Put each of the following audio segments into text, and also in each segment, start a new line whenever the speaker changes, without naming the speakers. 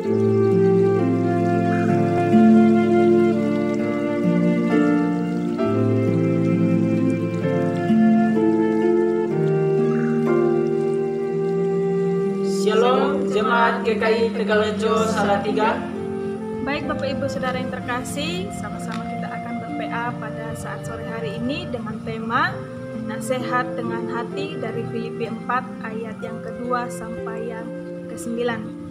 Shalom Jemaat GKI Tegalrejo Salatiga.
Baik Bapak Ibu Saudara yang terkasih, sama-sama kita akan ber-PA pada saat sore hari ini dengan tema Nasihat dengan Hati dari Filipi 4 ayat yang kedua sampai yang ke-9.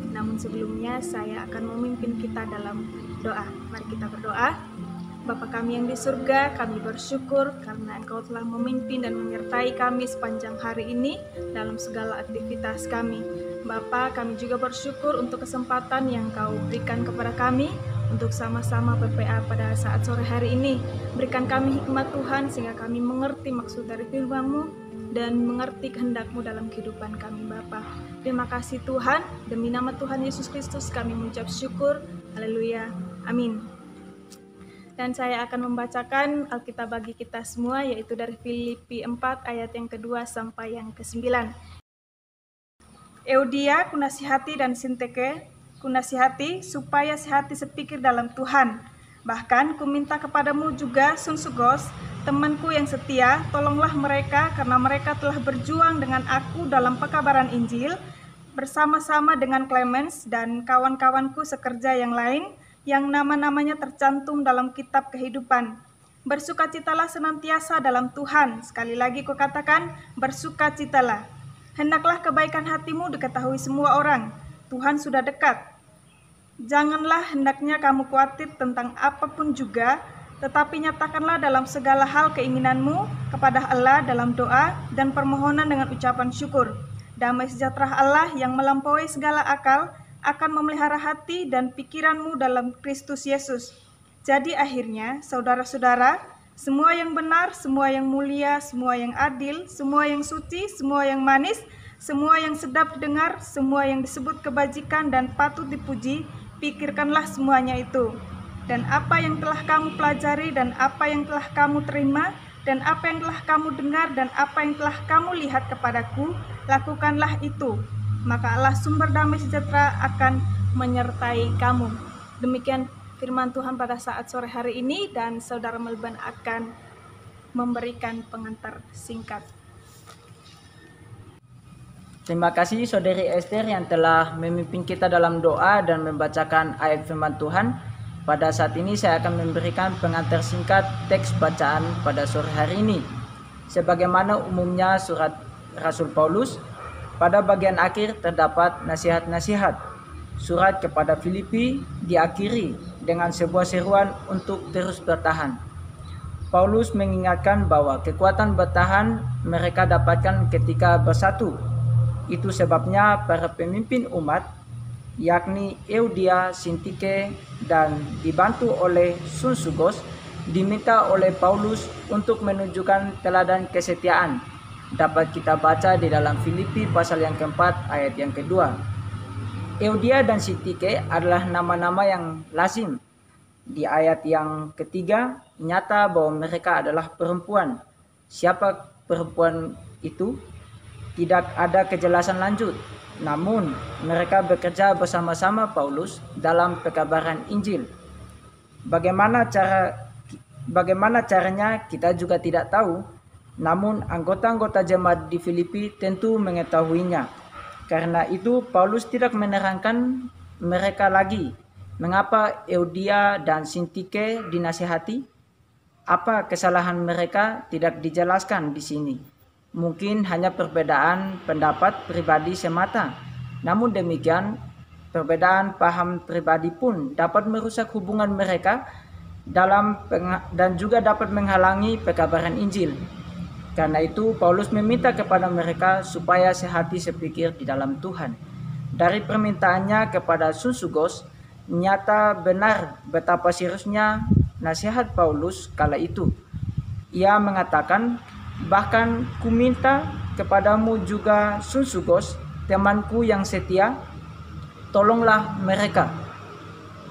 Namun sebelumnya saya akan memimpin kita dalam doa. Mari kita berdoa. Bapa kami yang di surga, kami bersyukur karena Engkau telah memimpin dan menyertai kami sepanjang hari ini dalam segala aktivitas kami. Bapa, kami juga bersyukur untuk kesempatan yang Kau berikan kepada kami untuk sama-sama ber-PA pada saat sore hari ini. Berikan kami hikmat Tuhan sehingga kami mengerti maksud dari firman-Mu dan mengerti kehendak-Mu dalam kehidupan kami Bapa. Terima kasih Tuhan, demi nama Tuhan Yesus Kristus kami mengucap syukur. Haleluya. Amin. Dan saya akan membacakan Alkitab bagi kita semua, yaitu dari Filipi 4 ayat yang kedua sampai yang ke-9. Eudia kunasihati dan Sintike kunasihati supaya sehati sepikir dalam Tuhan. Bahkan kuminta kepadamu juga Sunsugos, temanku yang setia, tolonglah mereka karena mereka telah berjuang dengan aku dalam pekabaran Injil, bersama-sama dengan Clemens dan kawan-kawanku sekerja yang lain, yang nama-namanya tercantum dalam kitab kehidupan. Bersukacitalah senantiasa dalam Tuhan. Sekali lagi kukatakan, bersukacitalah. Hendaklah kebaikan hatimu diketahui semua orang. Tuhan sudah dekat. Janganlah hendaknya kamu khawatir tentang apapun juga, tetapi nyatakanlah dalam segala hal keinginanmu kepada Allah dalam doa dan permohonan dengan ucapan syukur. Damai sejahtera Allah yang melampaui segala akal akan memelihara hati dan pikiranmu dalam Kristus Yesus. Jadi akhirnya, saudara-saudara, semua yang benar, semua yang mulia, semua yang adil, semua yang suci, semua yang manis, semua yang sedap didengar, semua yang disebut kebajikan dan patut dipuji, pikirkanlah semuanya itu. Dan apa yang telah kamu pelajari, dan apa yang telah kamu terima, dan apa yang telah kamu dengar, dan apa yang telah kamu lihat kepadaku, lakukanlah itu. Maka Allah sumber damai sejahtera akan menyertai kamu. Demikian firman Tuhan pada saat sore hari ini, dan Saudara Melban akan memberikan pengantar singkat.
Terima kasih Saudari Esther yang telah memimpin kita dalam doa dan membacakan ayat firman Tuhan. Pada saat ini saya akan memberikan pengantar singkat teks bacaan pada sore hari ini. Sebagaimana umumnya surat Rasul Paulus, pada bagian akhir terdapat nasihat-nasihat. Surat kepada Filipi diakhiri dengan sebuah seruan untuk terus bertahan. Paulus mengingatkan bahwa kekuatan bertahan mereka dapatkan ketika bersatu. Itu sebabnya para pemimpin umat, yakni Eudia, Sintike, dan dibantu oleh Sunsugos, diminta oleh Paulus untuk menunjukkan teladan kesetiaan. Dapat kita baca di dalam Filipi pasal yang keempat ayat yang kedua. Eudia dan Sintike adalah nama-nama yang lazim. Di ayat yang ketiga nyata bahwa mereka adalah perempuan. Siapa perempuan itu? Tidak ada kejelasan lanjut. Namun mereka bekerja bersama-sama Paulus dalam pekabaran Injil. Bagaimana caranya kita juga tidak tahu. Namun anggota-anggota jemaat di Filipi tentu mengetahuinya. Karena itu Paulus tidak menerangkan mereka lagi. Mengapa Eudia dan Sintike dinasihati? Apa kesalahan mereka tidak dijelaskan di sini. Mungkin hanya perbedaan pendapat pribadi semata. Namun demikian, perbedaan paham pribadi pun dapat merusak hubungan mereka dan juga dapat menghalangi pekabaran Injil. Karena itu Paulus meminta kepada mereka supaya sehati sepikir di dalam Tuhan. Dari permintaannya kepada Sunsugos, nyata benar betapa seriusnya nasihat Paulus kala itu. Ia mengatakan, bahkan kuminta kepadamu juga Sunsugos, temanku yang setia, tolonglah mereka.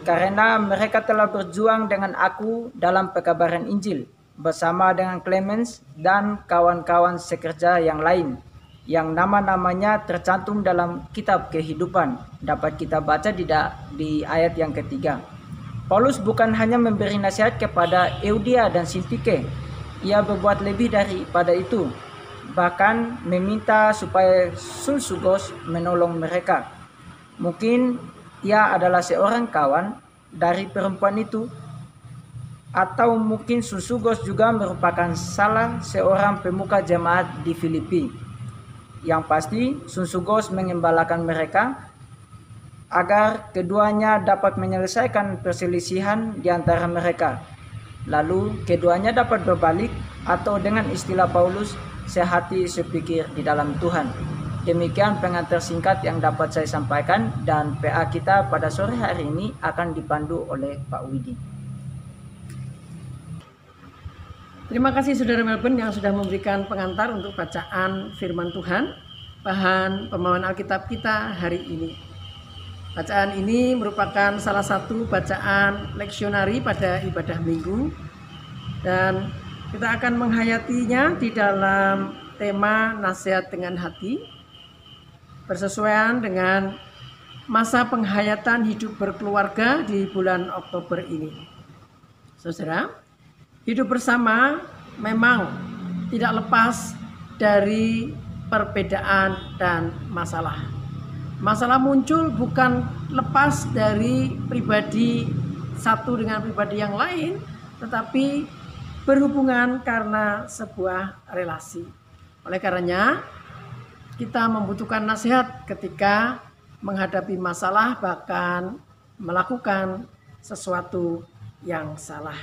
Karena mereka telah berjuang dengan aku dalam pekabaran Injil, bersama dengan Clemens dan kawan-kawan sekerja yang lain, yang nama-namanya tercantum dalam kitab kehidupan. Dapat kita baca di ayat yang ketiga. Paulus bukan hanya memberi nasihat kepada Euodia dan Sintike, ia berbuat lebih daripada itu, bahkan meminta supaya Sunsugos menolong mereka. Mungkin ia adalah seorang kawan dari perempuan itu, atau mungkin Sunsugos juga merupakan salah seorang pemuka jemaat di Filipi. Yang pasti Sunsugos mengembalakan mereka agar keduanya dapat menyelesaikan perselisihan di antara mereka. Lalu keduanya dapat berbalik, atau dengan istilah Paulus, sehati sepikir di dalam Tuhan. Demikian pengantar singkat yang dapat saya sampaikan, dan PA kita pada sore hari ini akan dipandu oleh Pak Widi.
Terima kasih Saudara Melbourne yang sudah memberikan pengantar untuk bacaan firman Tuhan, bahan pembawaan Alkitab kita hari ini. Bacaan ini merupakan salah satu bacaan leksionari pada ibadah minggu, dan kita akan menghayatinya di dalam tema nasihat dengan hati, bersesuaian dengan masa penghayatan hidup berkeluarga di bulan Oktober ini. Saudara, hidup bersama memang tidak lepas dari perbedaan dan masalah. Masalah muncul bukan lepas dari pribadi satu dengan pribadi yang lain, tetapi berhubungan karena sebuah relasi. Oleh karenanya, kita membutuhkan nasihat ketika menghadapi masalah, bahkan melakukan sesuatu yang salah.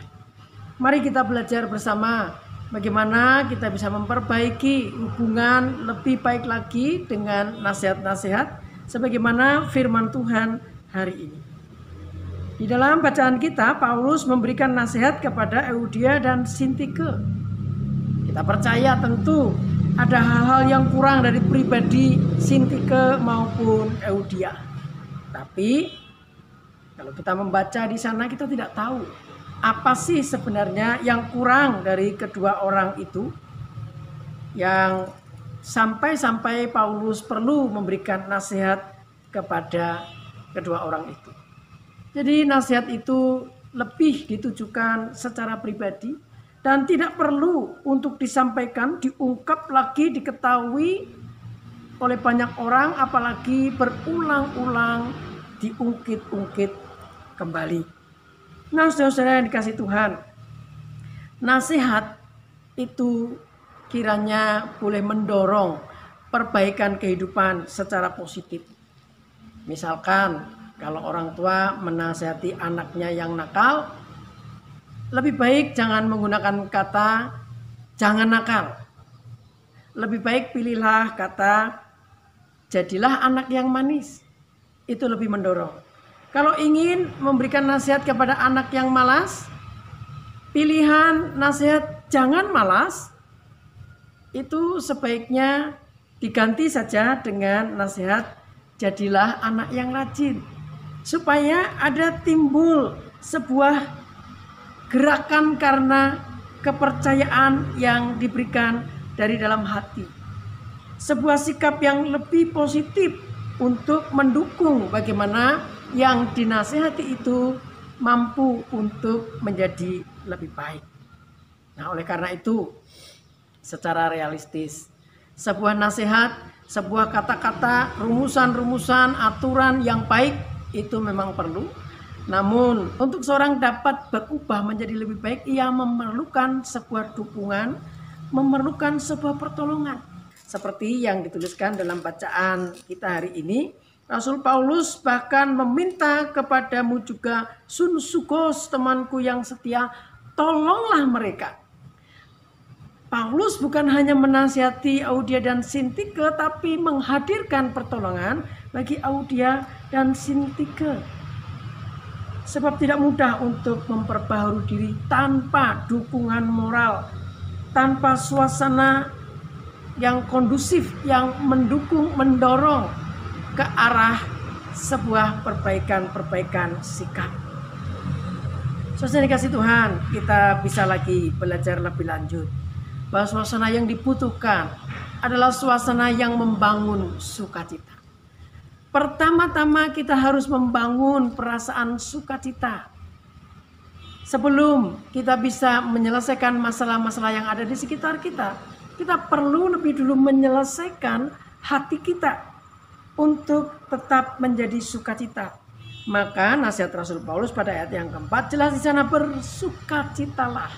Mari kita belajar bersama bagaimana kita bisa memperbaiki hubungan lebih baik lagi dengan nasihat-nasihat sebagaimana firman Tuhan hari ini. Di dalam bacaan kita, Paulus memberikan nasihat kepada Euodia dan Sintike. Kita percaya tentu ada hal-hal yang kurang dari pribadi Sintike maupun Euodia. Tapi kalau kita membaca di sana, kita tidak tahu apa sih sebenarnya yang kurang dari kedua orang itu, yang sampai Paulus perlu memberikan nasihat kepada kedua orang itu. Jadi nasihat itu lebih ditujukan secara pribadi dan tidak perlu untuk disampaikan, diungkap lagi, diketahui oleh banyak orang, apalagi berulang-ulang diungkit-ungkit kembali. Nah, saudara yang dikasih Tuhan, nasihat itu kiranya boleh mendorong perbaikan kehidupan secara positif. Misalkan kalau orang tua menasihati anaknya yang nakal, lebih baik jangan menggunakan kata jangan nakal. Lebih baik pilihlah kata jadilah anak yang manis. Itu lebih mendorong. Kalau ingin memberikan nasihat kepada anak yang malas, pilihan nasihat jangan malas, itu sebaiknya diganti saja dengan nasihat jadilah anak yang rajin, supaya ada timbul sebuah gerakan karena kepercayaan yang diberikan dari dalam hati, sebuah sikap yang lebih positif untuk mendukung bagaimana yang dinasihati itu mampu untuk menjadi lebih baik. Nah, oleh karena itu, secara realistis, sebuah nasihat, sebuah kata-kata, rumusan-rumusan, aturan yang baik itu memang perlu. Namun untuk seorang dapat berubah menjadi lebih baik, ia memerlukan sebuah dukungan, memerlukan sebuah pertolongan. Seperti yang dituliskan dalam bacaan kita hari ini, Rasul Paulus bahkan meminta kepadamu juga, Sunsugos temanku yang setia, tolonglah mereka. Paulus bukan hanya menasihati Euodia dan Sintike, tapi menghadirkan pertolongan bagi Euodia dan Sintike. Sebab tidak mudah untuk memperbaharui diri tanpa dukungan moral, tanpa suasana yang kondusif, yang mendukung, mendorong ke arah sebuah perbaikan sikap. Saudara dikasih Tuhan, kita bisa lagi belajar lebih lanjut bahwa suasana yang dibutuhkan adalah suasana yang membangun sukacita. Pertama-tama kita harus membangun perasaan sukacita. Sebelum kita bisa menyelesaikan masalah-masalah yang ada di sekitar kita, kita perlu lebih dulu menyelesaikan hati kita untuk tetap menjadi sukacita. Maka nasihat Rasul Paulus pada ayat yang keempat jelas di sana, bersukacitalah.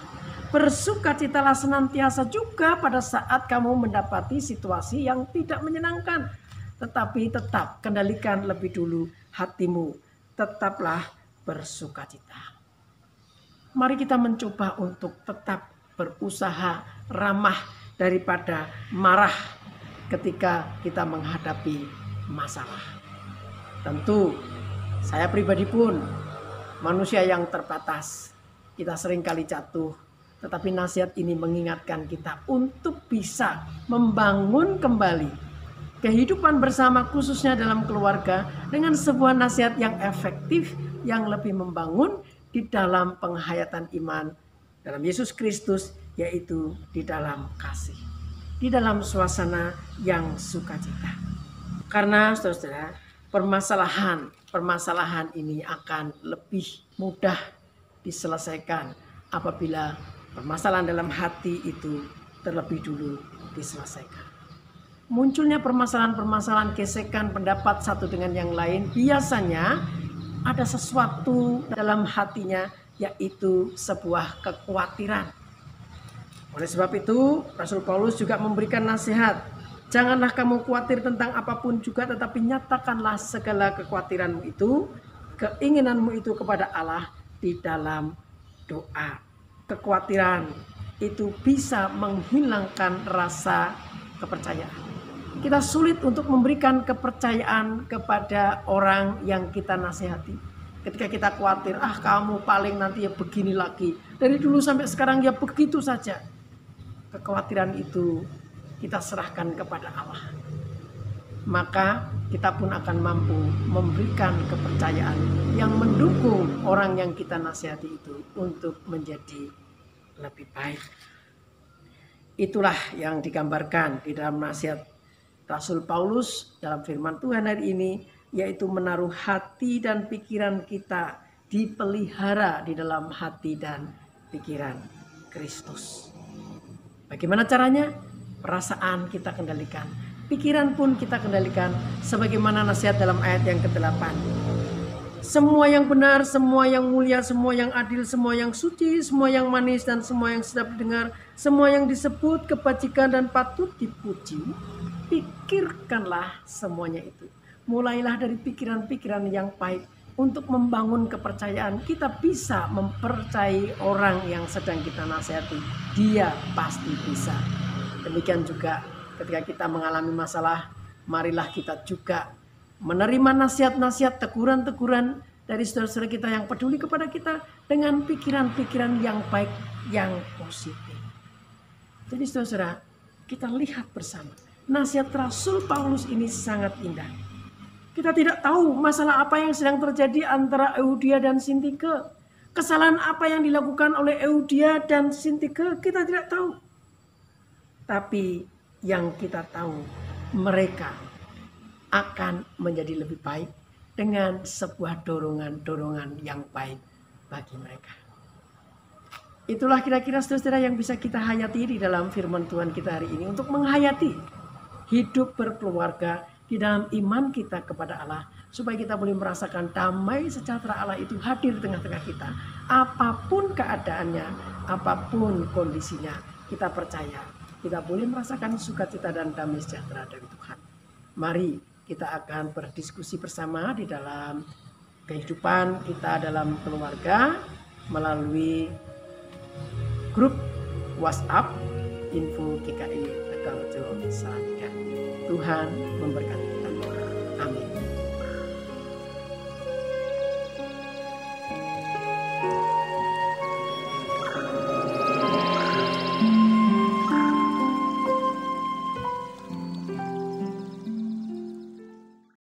Bersukacitalah senantiasa juga pada saat kamu mendapati situasi yang tidak menyenangkan. Tetapi tetap kendalikan lebih dulu hatimu. Tetaplah bersukacita. Mari kita mencoba untuk tetap berusaha ramah daripada marah ketika kita menghadapi masalah. Tentu saya pribadi pun manusia yang terbatas. Kita seringkali jatuh, tetapi nasihat ini mengingatkan kita untuk bisa membangun kembali kehidupan bersama, khususnya dalam keluarga, dengan sebuah nasihat yang efektif, yang lebih membangun di dalam penghayatan iman dalam Yesus Kristus, yaitu di dalam kasih, di dalam suasana yang sukacita. Karena saudara, permasalahan ini akan lebih mudah diselesaikan apabila permasalahan dalam hati itu terlebih dulu diselesaikan. Munculnya permasalahan-permasalahan gesekan pendapat satu dengan yang lain, biasanya ada sesuatu dalam hatinya, yaitu sebuah kekhawatiran. Oleh sebab itu, Rasul Paulus juga memberikan nasihat, janganlah kamu khawatir tentang apapun juga, tetapi nyatakanlah segala kekhawatiranmu itu, keinginanmu itu kepada Allah di dalam doa. Kekhawatiran itu bisa menghilangkan rasa kepercayaan. Kita sulit untuk memberikan kepercayaan kepada orang yang kita nasihati. Ketika kita khawatir, kamu paling nanti ya begini lagi. Dari dulu sampai sekarang ya begitu saja. Kekhawatiran itu kita serahkan kepada Allah. Maka kita pun akan mampu memberikan kepercayaan yang mendukung orang yang kita nasihati itu untuk menjadi lebih baik. Itulah yang digambarkan di dalam nasihat Rasul Paulus dalam firman Tuhan hari ini, yaitu menaruh hati dan pikiran kita dipelihara di dalam hati dan pikiran Kristus. Bagaimana caranya? Perasaan kita kendalikan, pikiran pun kita kendalikan, sebagaimana nasihat dalam ayat yang ke-8. Semua yang benar, semua yang mulia, semua yang adil, semua yang suci, semua yang manis, dan semua yang sedap didengar, semua yang disebut kebajikan dan patut dipuji, pikirkanlah semuanya itu. Mulailah dari pikiran-pikiran yang baik untuk membangun kepercayaan. Kita bisa mempercayai orang yang sedang kita nasihati. Dia pasti bisa. Demikian juga ketika kita mengalami masalah, marilah kita juga menerima nasihat-nasihat, teguran-teguran dari saudara-saudara kita yang peduli kepada kita dengan pikiran-pikiran yang baik, yang positif. Jadi saudara-saudara, kita lihat bersama. Nasihat Rasul Paulus ini sangat indah. Kita tidak tahu masalah apa yang sedang terjadi antara Euodia dan Sintike. Kesalahan apa yang dilakukan oleh Euodia dan Sintike, kita tidak tahu. Tapi yang kita tahu, mereka akan menjadi lebih baik dengan sebuah dorongan-dorongan yang baik bagi mereka. Itulah kira-kira saudara yang bisa kita hayati di dalam firman Tuhan kita hari ini, untuk menghayati hidup berkeluarga di dalam iman kita kepada Allah, supaya kita boleh merasakan damai sejahtera Allah itu hadir di tengah-tengah kita. Apapun keadaannya, apapun kondisinya, kita percaya kita boleh merasakan sukacita dan damai sejahtera dari Tuhan. Mari kita akan berdiskusi bersama di dalam kehidupan kita dalam keluarga melalui grup WhatsApp Info GKI Tegalrejo Salatiga. Tuhan memberkati.